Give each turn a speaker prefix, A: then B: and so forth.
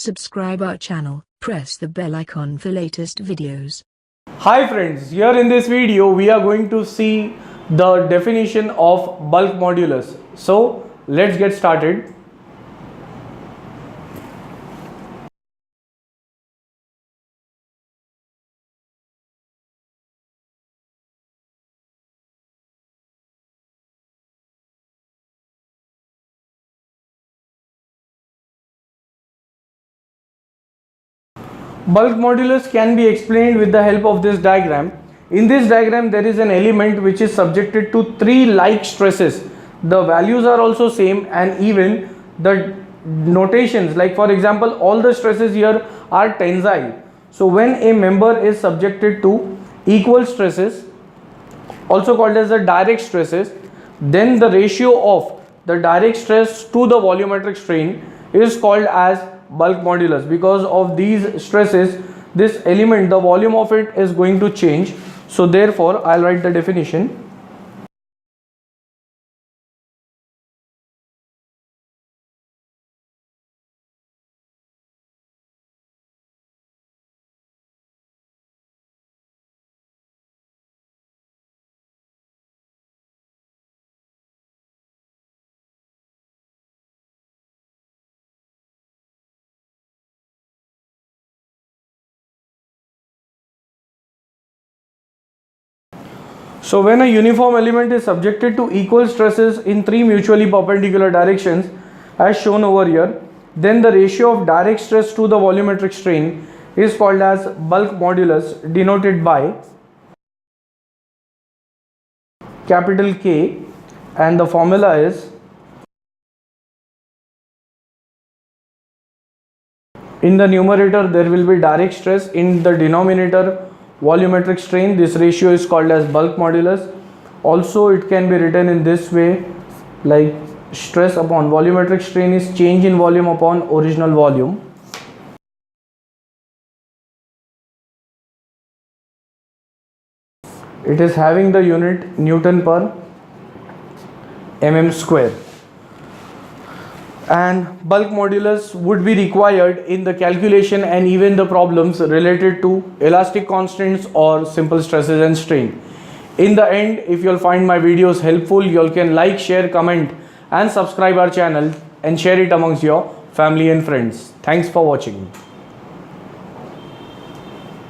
A: Subscribe our channel, press the bell icon for latest videos.
B: Hi friends, here in this video we are going to see the definition of bulk modulus. So let's get started. Bulk modulus can be explained with the help of this diagram. In this diagram there is an element which is subjected to three like stresses. The values are also same and even the notations, like for example all the stresses here are tensile. So when a member is subjected to equal stresses, also called as the direct stresses, then the ratio of the direct stress to the volumetric strain is called as bulk modulus. Because of these stresses, this element, the volume of it is going to change. So therefore I'll write the definition. So when a uniform element is subjected to equal stresses in three mutually perpendicular directions as shown over here, then the ratio of direct stress to the volumetric strain is called as bulk modulus, denoted by capital K, and the formula is, in the numerator there will be direct stress, in the denominator volumetric strain. This ratio is called as bulk modulus. Also it can be written in this way, like stress upon volumetric strain is change in volume upon original volume. It is having the unit Newton per mm square. And bulk modulus would be required in the calculation and even the problems related to elastic constants or simple stresses and strain. In the end, if you'll find my videos helpful, you can like, share, comment and subscribe our channel and share it amongst your family and friends. Thanks for watching.